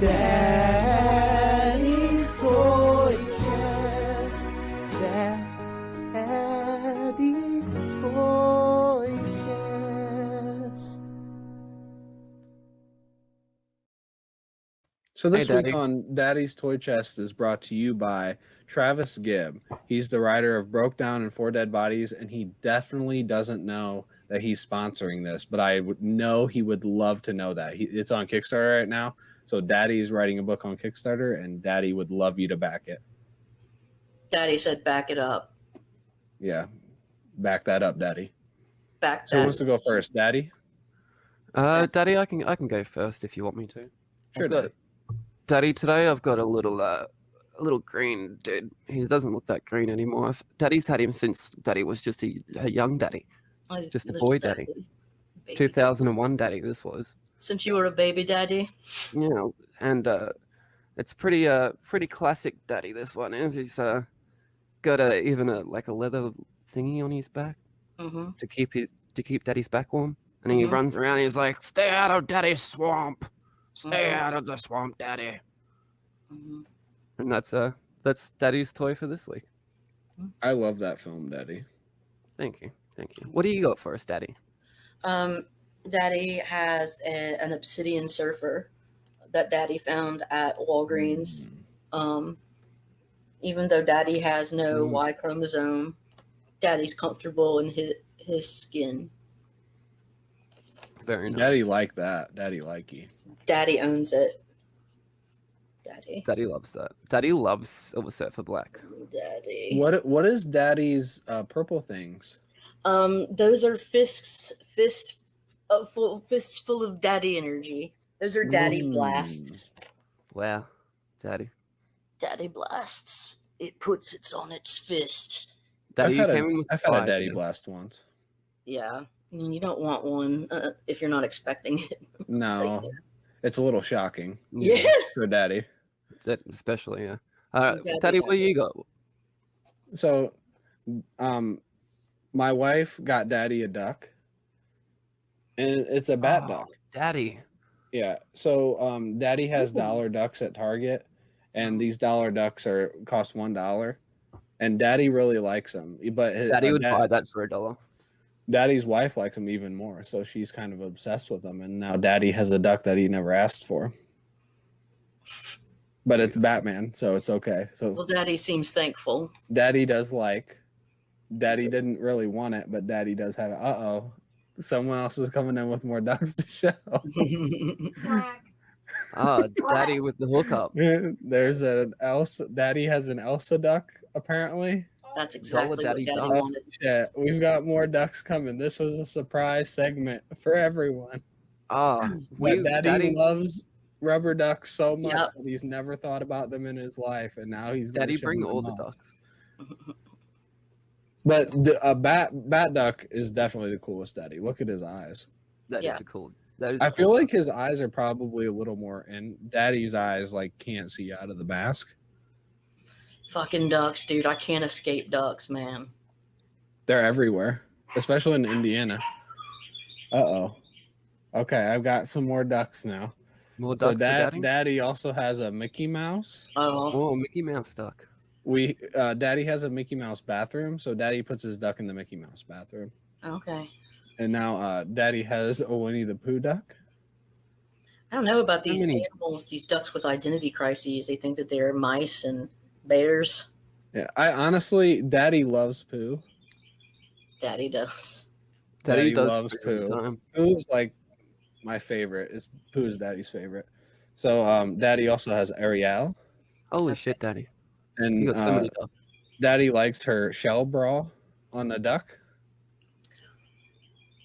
Daddy's Toy Chest. Daddy's Toy Chest. So this Hey, week Daddy. on Daddy's Toy Chest is brought to you by Travis Gibb. He's the writer of Broke Down and Four Dead Bodies, and he definitely doesn't know that he's sponsoring this, but I would know he would love to know that. It's on Kickstarter right now, so Daddy's writing a book on Kickstarter, and Daddy would love you to back it. Daddy said, "Back it up." Yeah, back that up, Daddy. Back So who that. wants to go first, Daddy? Daddy, I can go first if you want me to. Sure, Daddy. Daddy, today I've got a little green dude. He doesn't look that green anymore. Daddy's had him since Daddy was just a young daddy, just a boy daddy. Baby 2001 daddy this was. Since you were a baby daddy. Yeah, and it's pretty classic daddy. This one is. He's got even a leather thingy on his back to keep Daddy's back warm, and he runs around. And he's like, "Stay out of Daddy's swamp. Stay out of the swamp, Daddy." And that's Daddy's toy for this week. I love that film, Daddy. Thank you. What do you got for us, Daddy? Daddy has an obsidian surfer that Daddy found at Walgreens. Even though Daddy has no Y chromosome, Daddy's comfortable in his skin. Very nice. Daddy like that. Daddy likey. Daddy owns it. Daddy loves that. Daddy loves Silver Surfer Black. Daddy. What is Daddy's purple things? Those are fists full of daddy energy. Those are daddy blasts. Wow, Daddy. Daddy blasts. It puts it on its fists. Daddy, I've I've had a Daddy blast once. Yeah. You don't want one if you're not expecting it. No, it's a little shocking. Yeah. For Daddy. Especially, yeah. Daddy, what do you got? So, my wife got Daddy a duck, and it's a bat duck. Daddy. Yeah. So, Daddy has dollar ducks at Target, and these dollar ducks cost $1, and Daddy really likes them. But Daddy would buy that for $1. Daddy's wife likes them even more, so she's kind of obsessed with them. And now Daddy has a duck that he never asked for. But it's Batman, so it's okay. So Well, Daddy seems thankful. Daddy does like. Daddy didn't really want it, but Daddy does have it. Someone else is coming in with more ducks to show. Daddy with the hookup. There's an Elsa. Daddy has an Elsa duck, apparently. That's exactly Daddy what Daddy duck. wanted. Shit, we've got more ducks coming. This was a surprise segment for everyone. Daddy loves rubber ducks so much that he's never thought about them in his life, and now he's Daddy bring all the ducks. But a bat duck is definitely the coolest, Daddy. Look at his eyes. That is cool. I feel like his eyes are probably a little more in Daddy's eyes, like can't see out of the mask. Fucking ducks, dude. I can't escape ducks, man. They're everywhere, especially in Indiana. Okay, I've got some more ducks now. More ducks for Daddy? Daddy also has a Mickey Mouse. Oh, Mickey Mouse duck. Daddy has a Mickey Mouse bathroom, so Daddy puts his duck in the Mickey Mouse bathroom. Okay. And now Daddy has a Winnie the Pooh duck. I don't know about these animals, these ducks with identity crises. They think that they're mice and bears. Yeah, I honestly, Daddy loves Pooh. Daddy does. Daddy loves Pooh. Pooh's like my favorite. Pooh is Daddy's favorite. So Daddy also has Ariel. Holy shit, Daddy. And you got so many ducks. Daddy likes her shell bra on the duck.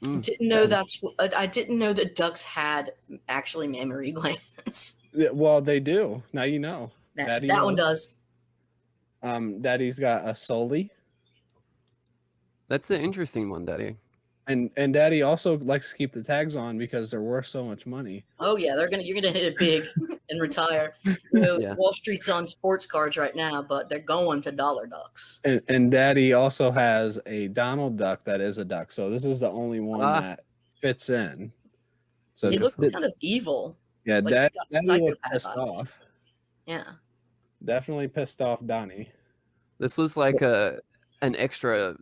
Didn't know I didn't know that ducks had actually mammary glands. Yeah, well, they do. Now you know. That one does. Daddy's got a Soli. That's an interesting one, Daddy. And Daddy also likes to keep the tags on because they're worth so much money. Oh yeah, you're gonna hit it big and retire. Wall Street's on sports cards right now, but they're going to dollar ducks. And Daddy also has a Donald duck that is a duck. So this is the only one that fits in. So he looks kind of evil. Yeah, Like, Daddy got looked psychopath pissed eyes. off. Yeah. Definitely pissed off Donnie. This was like an extra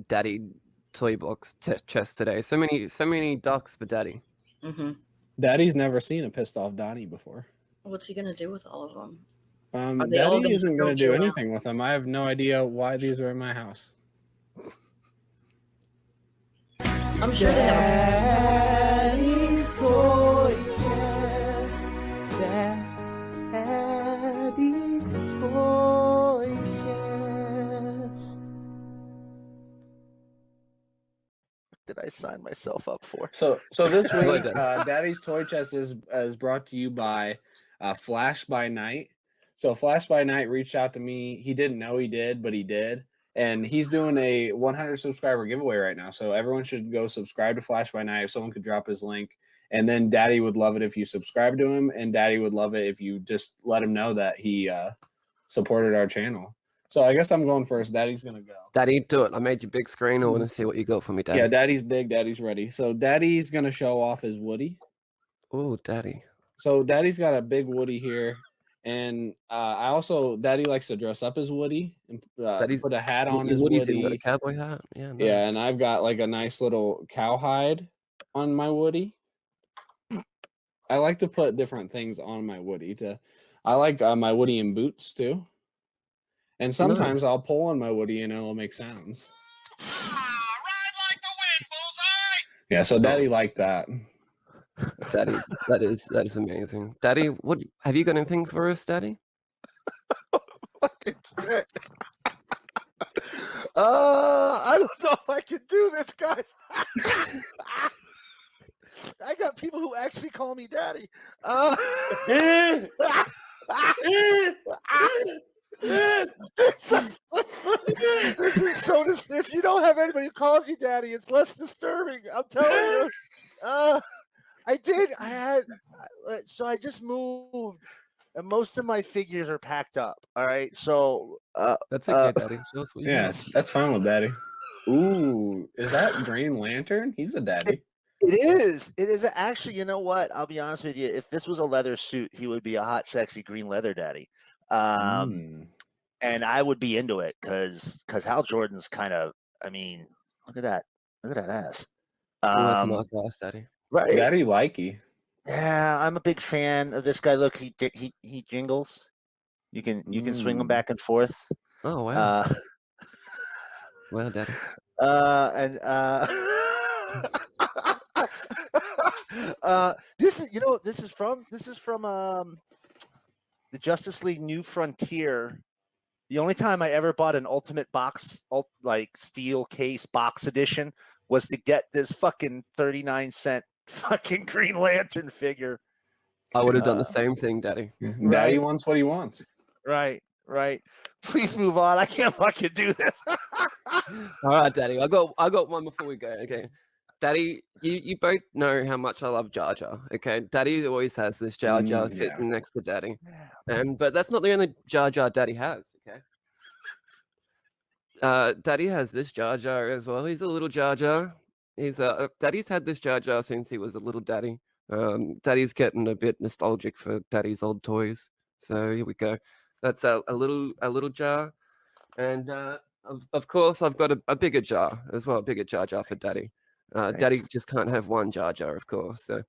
daddy toy box chest today. So many ducks for daddy. Mm-hmm. Daddy's never seen a pissed off Donnie before. What's he gonna do with all of them? Are they all Daddy gonna isn't still going to be do around? anything with them. I have no idea why these are in my house. I'm sure they have. Daddy's toy chest. Daddy's toy chest. What did I sign myself up for? So this week, Daddy's Toy Chest is brought to you by Flash by Night. So Flash by Night reached out to me. He didn't know he did, but he did. And he's doing a 100 subscriber giveaway right now. So everyone should go subscribe to Flash by Night. If someone could drop his link. And then Daddy would love it if you subscribe to him. And Daddy would love it if you just let him know that he supported our channel. So I guess I'm going first. Daddy's going to go. Daddy, do it. I made you big screen. I want to see what you got for me, Daddy. Yeah, Daddy's big. Daddy's ready. So Daddy's going to show off his Woody. Oh, Daddy. So Daddy's got a big Woody here. And Daddy likes to dress up as Woody and put a hat on his Woody's Woody. got a cowboy hat. Yeah. Nice. Yeah, and I've got like a nice little cowhide on my Woody. I like to put different things on my Woody. I like my Woody in boots too. And sometimes I'll pull on my Woody and it'll make sounds. Ride like the wind, bullseye! Yeah, so Daddy liked that. Daddy, that is amazing. Daddy, what have you got anything for us, Daddy? Fucking shit. I don't know if I can do this, guys. I got people who actually call me daddy. This is so disturbing. If you don't have anybody who calls you daddy, it's less disturbing. I'm telling you. So I just moved, and most of my figures are packed up. All right, so That's okay, Daddy. Yeah, that's fine with Daddy. Ooh, is that Green Lantern? He's a daddy. It is. It is actually. You know what? I'll be honest with you. If this was a leather suit, he would be a hot, sexy green leather daddy. And I would be into it because Hal Jordan's kind of. I mean, look at that. Look at that ass. That's a nice ass, Daddy. Right. Daddy likey. Yeah, I'm a big fan of this guy. Look, he jingles. You can swing him back and forth. Oh wow. Wow, Daddy. This is from the Justice League New Frontier. The only time I ever bought an Ultimate box, like steel case box edition, was to get this fucking 39-cent fucking Green Lantern figure. I would have done the same thing, Daddy. Daddy wants what he wants. Right. Please move on. I can't fucking do this. All right, Daddy. I got one before we go. Okay, Daddy, you both know how much I love Jar Jar. Okay, Daddy always has this Jar Jar sitting next to Daddy, but that's not the only Jar Jar Daddy has. Okay. Daddy has this Jar Jar as well. He's a little Jar Jar. Daddy's had this Jar Jar since he was a little daddy. Daddy's getting a bit nostalgic for Daddy's old toys. So here we go. That's a little jar, and of course I've got a bigger jar as well, a bigger Jar Jar for Daddy. Nice. Daddy just can't have one Jar Jar, of course. So,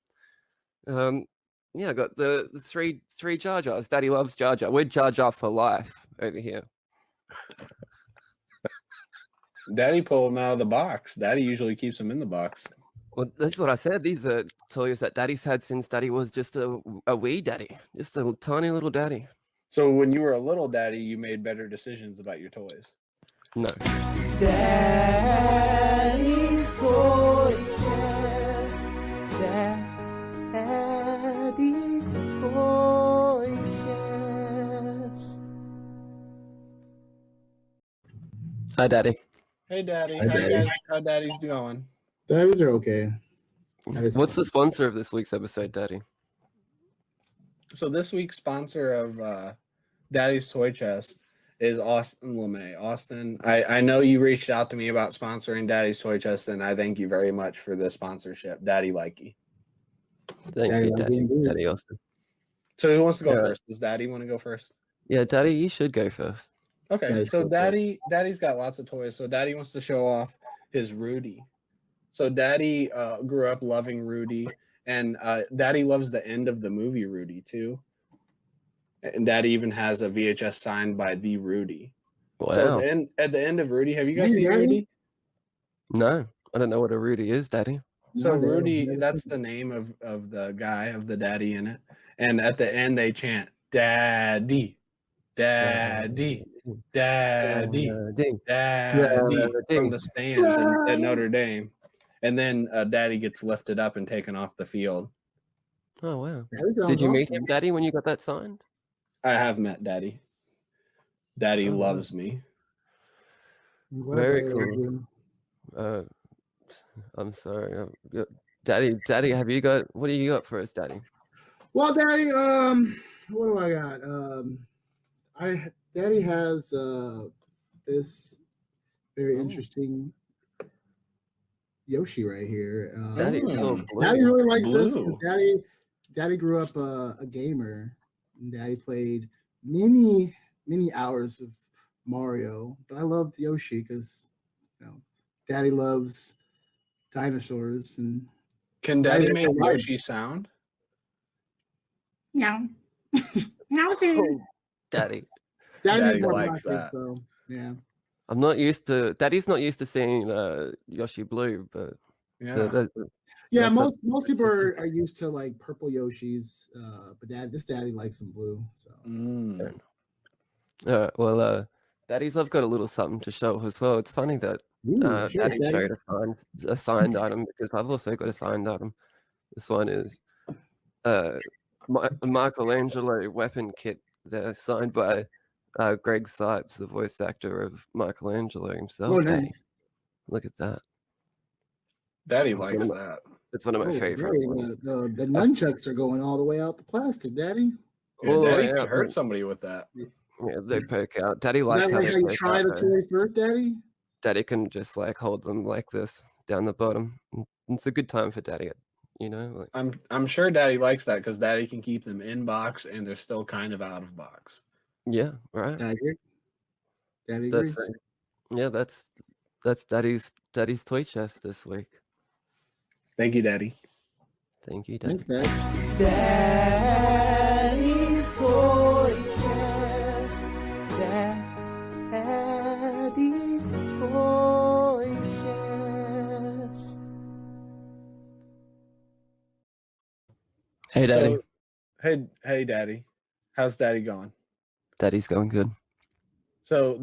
yeah, I got the three Jar Jars. Daddy loves Jar Jar. We're Jar Jar for life over here. Daddy pulled them out of the box. Daddy usually keeps them in the box. Well, that's what I said. These are toys that Daddy's had since Daddy was just a wee daddy, just a tiny little daddy. So when you were a little daddy, you made better decisions about your toys. No. Daddy's toy chest. Daddy's toy chest. Hi, Daddy. Hey, Daddy. Hi, Daddy. How Daddy's doing? Daddies are okay. What's the sponsor of this week's episode, Daddy? So this week's sponsor of Daddy's Toy Chest is Austin LeMay. Austin, I know you reached out to me about sponsoring Daddy's Toy Chest, and I thank you very much for the sponsorship. Daddy likey. Thank you, Daddy Austin. So who wants to go Yeah. first? Does Daddy want to go first? Yeah, Daddy, you should go first. Okay, Daddy's so go first. Daddy's got lots of toys. So Daddy wants to show off his Rudy. So Daddy grew up loving Rudy, and Daddy loves the end of the movie Rudy too. And Daddy even has a VHS signed by the Rudy. Wow. So at the end of Rudy, have you guys seen Daddy? Rudy? No, I don't know what a Rudy is, Daddy. So No, Daddy, Rudy, never that's seen the name of the guy, of the daddy in it. And at the end they chant Daddy, Daddy, Daddy, Daddy from the stands at Notre Dame. And then Daddy gets lifted up and taken off the field. Oh wow! That sounds Did you meet awesome. him, Daddy, when you got that signed? I have met Daddy. Daddy Oh, wow. loves me. I'm glad Very Daddy loves cool. you. I'm sorry, Daddy. Have you got? What do you got for us, Daddy? Well, Daddy, what do I got? Daddy has this very interesting Yoshi right here. Daddy, it's all blue. Daddy really likes this. Blue. Daddy grew up a gamer. And Daddy played many hours of Mario, but I loved Yoshi because Daddy loves dinosaurs. And Can Daddy Daddy make likes to Yoshi sound? No. No, sir. Oh, Daddy. Daddy's Daddy more likes classic, that. so yeah. I'm not used to. Daddy's not used to seeing Yoshi blue, but Yeah. Yeah, That's most people are used to like purple Yoshis, but this daddy likes some blue. So Mm. well, Daddy's I've got a little something to show as well. It's funny that Ooh, sure, Daddy showed a signed item because I've also got a signed item. This one is Michelangelo weapon kit. They're signed by Greg Sipes, the voice actor of Michelangelo himself. Oh, Daddy. nice. Look at that. Daddy That's likes one that. It's one of my Oh, favorite really? ones. The nunchucks are going all the way out the plastic, Daddy. Yeah, Oh, Daddy yeah. could hurt somebody with that. Yeah, they poke out. Daddy Is likes that how like they how you poke try out, the though. toy first, Daddy? Daddy can just like hold them like this down the bottom. It's a good time for Daddy, like, I'm sure Daddy likes that because Daddy can keep them in box and they're still kind of out of box. yeah, right. I agree. Daddy That's agrees. yeah, that's Daddy's toy chest this week. Thank you, Daddy. Thank you, Daddy. Thanks, Dad. Daddy's toy chest. Daddy's toy chest. Hey, Daddy. So, hey, Daddy. How's Daddy going? Daddy's going good. So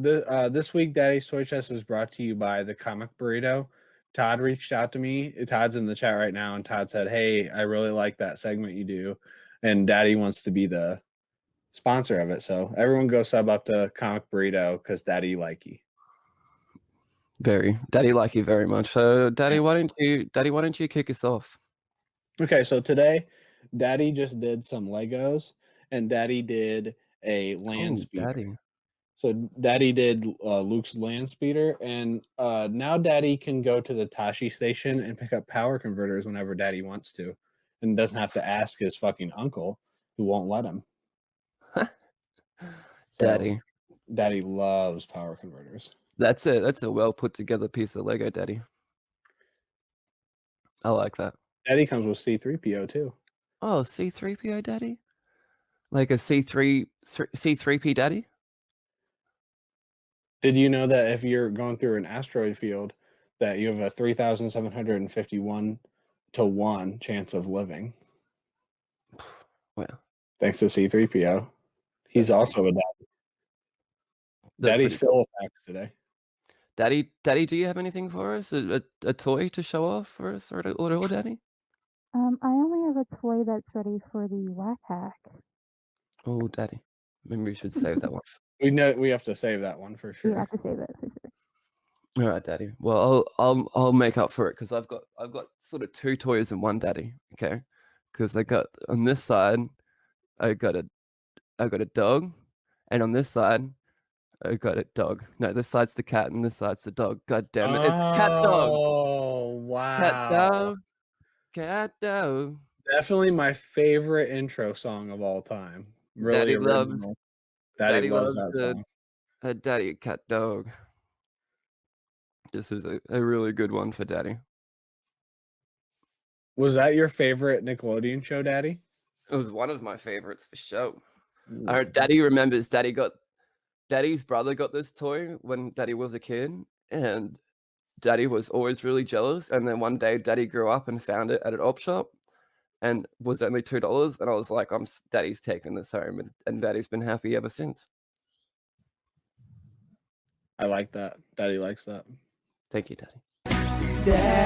this week, Daddy's Toy Chest is brought to you by the Comic Burrito. Todd reached out to me. Todd's in the chat right now, and Todd said, "Hey, I really like that segment you do, and Daddy wants to be the sponsor of it. So everyone go sub up to Comic Burrito because Daddy like you." Daddy like you very much. So, Daddy, why don't you kick us off? Okay, so today, Daddy just did some Legos, and Daddy did a land speeder. Daddy. So Daddy did Luke's land speeder, and now Daddy can go to the Tashi station and pick up power converters whenever Daddy wants to, and doesn't have to ask his fucking uncle who won't let him. Daddy. Daddy loves power converters. That's a well put together piece of Lego, Daddy. I like that. Daddy comes with C3PO too. Oh, C3PO, Daddy? Like a C3P, Daddy? Did you know that if you're going through an asteroid field, that you have a 3,751 to 1 chance of living? Well, Thanks to C3PO. He's also a daddy. Daddy's full of facts today. Daddy, do you have anything for us? A toy to show off for us, or Daddy? I only have a toy that's ready for the whack hack. Oh, Daddy, maybe we should save that one. We know we have to save that one for sure. You have to save it for sure. All right, Daddy. Well, I'll make up for it because I've got sort of two toys in one, Daddy. Okay, because I got on this side, I got a dog, and on this side, I got a dog. No, this side's the cat, and this side's the dog. God damn it! It's cat dog. Oh wow! Cat dog. Cat dog. Definitely my favorite intro song of all time. Really original. Daddy loves that song. A Daddy Cat Dog. This is a really good one for Daddy. Was that your favorite Nickelodeon show, Daddy? It was one of my favorites for sure. Ooh. Daddy remembers Daddy's brother got this toy when Daddy was a kid, and Daddy was always really jealous. And then one day, Daddy grew up and found it at an op shop, and was only $2. And I was like, Daddy's taking this home, and Daddy's been happy ever since. I like that. Daddy likes that. Thank you, Daddy. Daddy